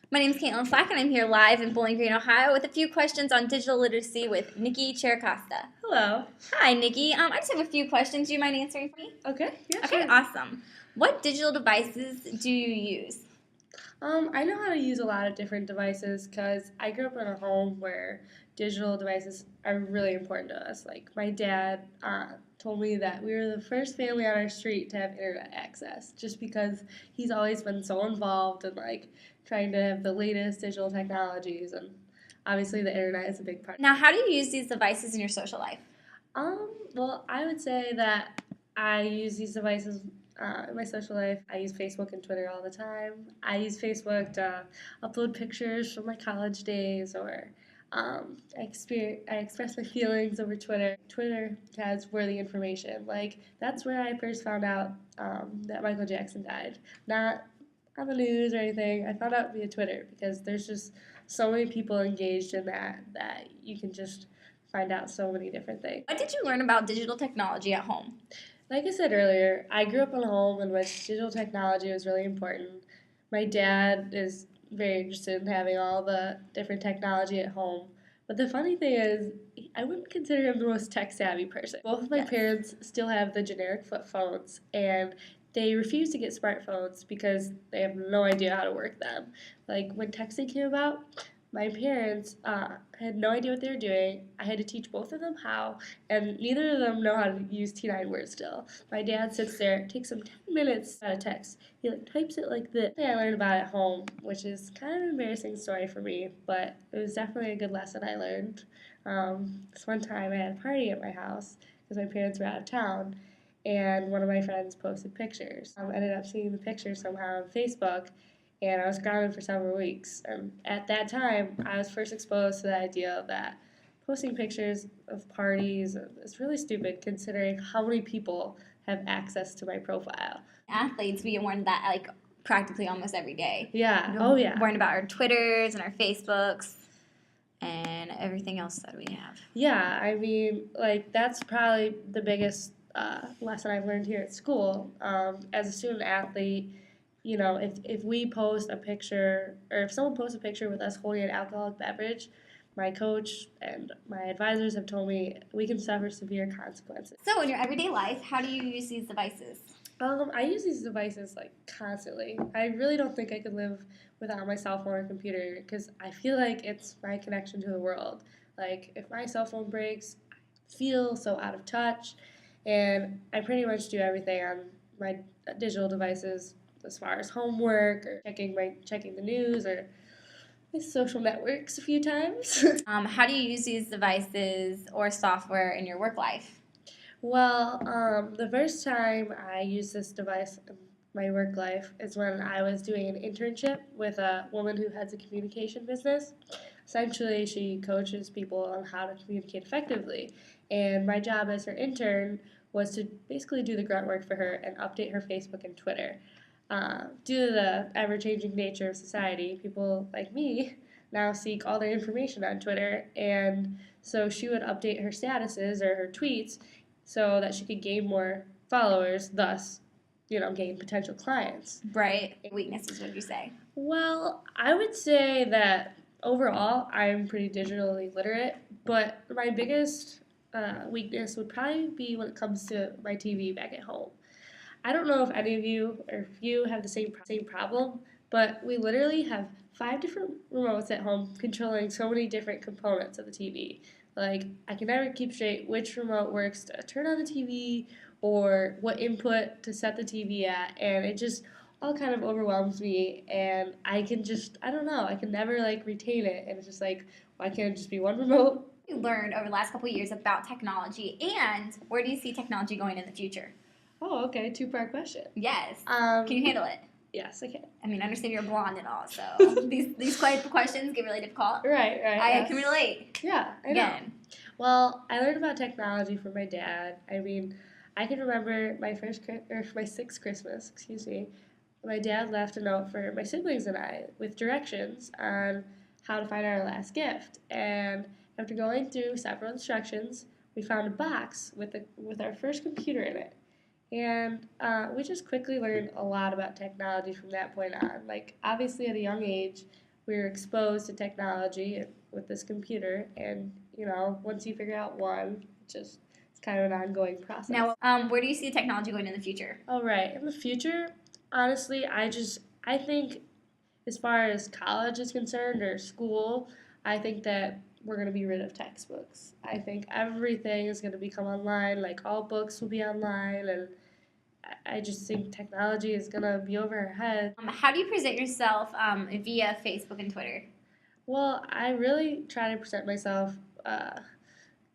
My name is Caitlin Slack, and I'm here live in Bowling Green, Ohio, with a few questions on digital literacy with Nikki Chiricosta. Hello. Hi, Nikki. I just have a few questions. Do you mind answering for me? Okay. Yeah. Okay, Sure. awesome. What digital devices do you use? I know how to use a lot of different devices because I grew up in a home where digital devices are really important to us. Like my dad told me that we were the first family on our street to have internet access, just because he's always been so involved in like trying to have the latest digital technologies, and obviously the internet is a big part. Now, how do you use these devices in your social life? Well, I would say that I use these devices in my social life. I use Facebook and Twitter all the time. I use Facebook to upload pictures from my college days, or I express my feelings over Twitter. Twitter has worthy information. Like, that's where I first found out that Michael Jackson died. Not on the news or anything. I found out via Twitter because there's just so many people engaged in that you can just find out so many different things. What did you learn about digital technology at home? Like I said earlier, I grew up in a home in which digital technology was really important. My dad is very interested in having all the different technology at home. But the funny thing is, I wouldn't consider him the most tech savvy person. Both of my Yes. parents still have the generic flip phones, and they refuse to get smartphones because they have no idea how to work them. Like when texting came about, my parents had no idea what they were doing. I had to teach both of them how, and neither of them know how to use T9 words still. My dad sits there, it takes him 10 minutes out of text. He like types it like this. I learned about it at home, which is kind of an embarrassing story for me, but it was definitely a good lesson I learned. This one time I had a party at my house because my parents were out of town, and one of my friends posted pictures. I ended up seeing the pictures somehow on Facebook, and I was grounded for several weeks. At that time, I was first exposed to the idea that posting pictures of parties is really stupid considering how many people have access to my profile. Athletes, we learn that like practically almost every day. Yeah. Oh, yeah. Learn about our Twitters and our Facebooks and everything else that we have. Yeah, I mean, like, that's probably the biggest lesson I've learned here at school. As a student athlete, you know, if we post a picture, or if someone posts a picture with us holding an alcoholic beverage, my coach and my advisors have told me we can suffer severe consequences. So, in your everyday life, how do you use these devices? I use these devices like constantly. I really don't think I could live without my cell phone or computer because I feel like it's my connection to the world. Like if my cell phone breaks, I feel so out of touch, and I pretty much do everything on my digital devices as far as homework or checking the news or my social networks a few times. How do you use these devices or software in your work life? Well, the first time I used this device in my work life is when I was doing an internship with a woman who has a communication business. Essentially, she coaches people on how to communicate effectively, and my job as her intern was to basically do the grunt work for her and update her Facebook and Twitter. Due to the ever changing nature of society, people like me now seek all their information on Twitter, and so she would update her statuses or her tweets so that she could gain more followers, thus, gain potential clients. Right. Weaknesses, would you say? Well, I would say that overall I'm pretty digitally literate, but my biggest weakness would probably be when it comes to my TV back at home. I don't know if any of you or if you have the same problem, but we literally have 5 different remotes at home controlling so many different components of the TV. Like I can never keep straight which remote works to turn on the TV or what input to set the TV at, and it just all kind of overwhelms me, and I don't know, I can never like retain it, and it's just like, why can't it just be one remote? You learned over the last couple of years about technology, and where do you see technology going in the future? Oh, okay, two-part question. Yes. Can you handle it? Yes, I can. I mean, I understand you're blonde and all, so these questions get really difficult. Right. I can relate. Yeah, I know. Again. Well, I learned about technology from my dad. I mean, I can remember my sixth Christmas. Excuse me. My dad left a note for my siblings and I with directions on how to find our last gift. And after going through several instructions, we found a box with our first computer in it. And we just quickly learned a lot about technology from that point on. Like, obviously, at a young age, we're exposed to technology with this computer, and once you figure out one, it's kind of an ongoing process. Now, where do you see technology going in the future? All right, in the future, honestly, I think as far as college is concerned or school, I think that we're going to be rid of textbooks. I think everything is going to become online, like all books will be online, and I just think technology is going to be over our head. How do you present yourself via Facebook and Twitter? Well, I really try to present myself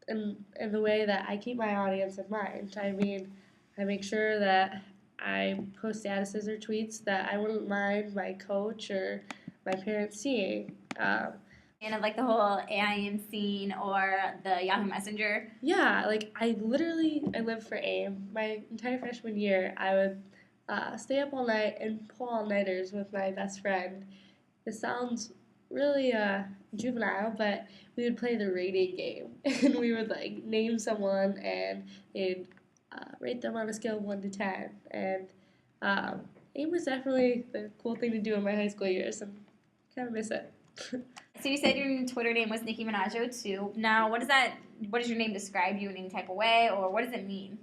in the way that I keep my audience in mind. I mean, I make sure that I post statuses or tweets that I wouldn't mind my coach or my parents seeing. And of like the whole AIM scene or the Yahoo Messenger. Yeah, like I lived for AIM. My entire freshman year, I would stay up all night and pull all-nighters with my best friend. It sounds really juvenile, but we would play the rating game, and we would like name someone and they'd rate them on a scale of 1 to 10. And AIM was definitely the cool thing to do in my high school years, and kind of miss it. So you said your Twitter name was Nikki too. Now, what does your name describe you in any type of way, or what does it mean?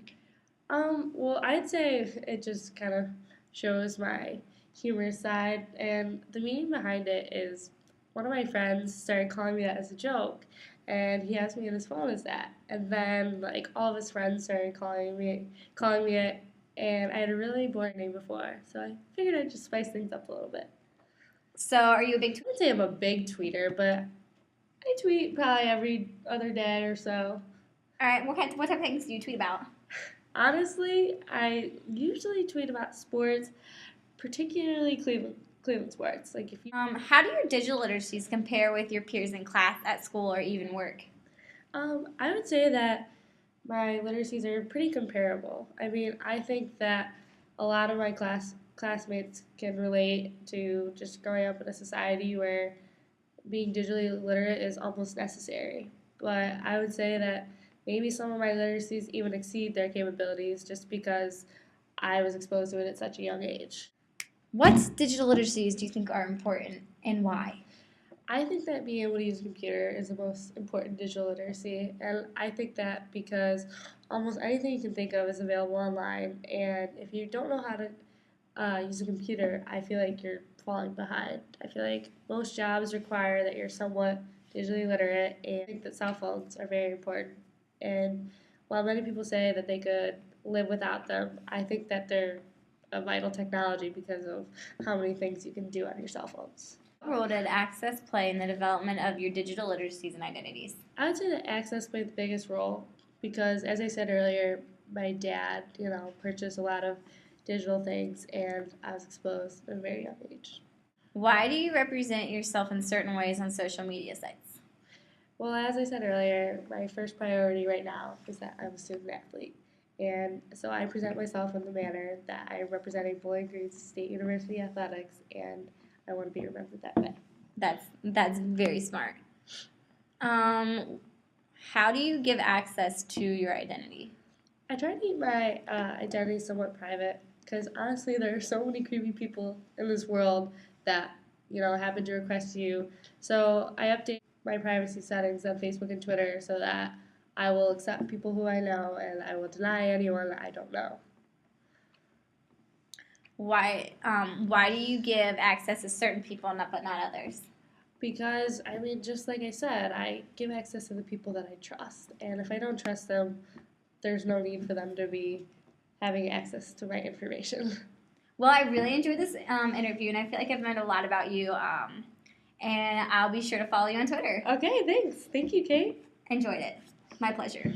Well, I'd say it just kind of shows my humorous side, and the meaning behind it is one of my friends started calling me that as a joke, and he asked me on his phone as that, and then like all of his friends started calling me it, and I had a really boring name before, so I figured I'd just spice things up a little bit. So, are you a big I wouldn't say I'm a big tweeter, but I tweet probably every other day or so. All right, what type of things do you tweet about? Honestly, I usually tweet about sports, particularly Cleveland sports. Like if you, How do your digital literacies compare with your peers in class, at school, or even work? I would say that my literacies are pretty comparable. I mean, I think that a lot of my classmates can relate to just growing up in a society where being digitally literate is almost necessary. But I would say that maybe some of my literacies even exceed their capabilities just because I was exposed to it at such a young age. What digital literacies do you think are important, and why? I think that being able to use a computer is the most important digital literacy, and I think that because almost anything you can think of is available online, and if you don't know how to use a computer, I feel like you're falling behind. I feel like most jobs require that you're somewhat digitally literate, and I think that cell phones are very important. And while many people say that they could live without them, I think that they're a vital technology because of how many things you can do on your cell phones. What role did access play in the development of your digital literacies and identities? I would say that access played the biggest role because, as I said earlier, my dad, purchased a lot of digital things, and I was exposed at a very young age. Why do you represent yourself in certain ways on social media sites? Well, as I said earlier, my first priority right now is that I'm a student athlete. And so I present myself in the manner that I'm representing Bowling Green State University athletics, and I want to be remembered that way. That's very smart. How do you give access to your identity? I try to keep my identity somewhat private because honestly, there are so many creepy people in this world that happen to request you. So I update my privacy settings on Facebook and Twitter so that I will accept people who I know and I will deny anyone that I don't know. Why do you give access to certain people but not others? Because, I mean, just like I said, I give access to the people that I trust. And if I don't trust them, there's no need for them to be having access to my information. Well, I really enjoyed this interview, and I feel like I've learned a lot about you. And I'll be sure to follow you on Twitter. Okay, thanks. Thank you, Kate. Enjoyed it. My pleasure.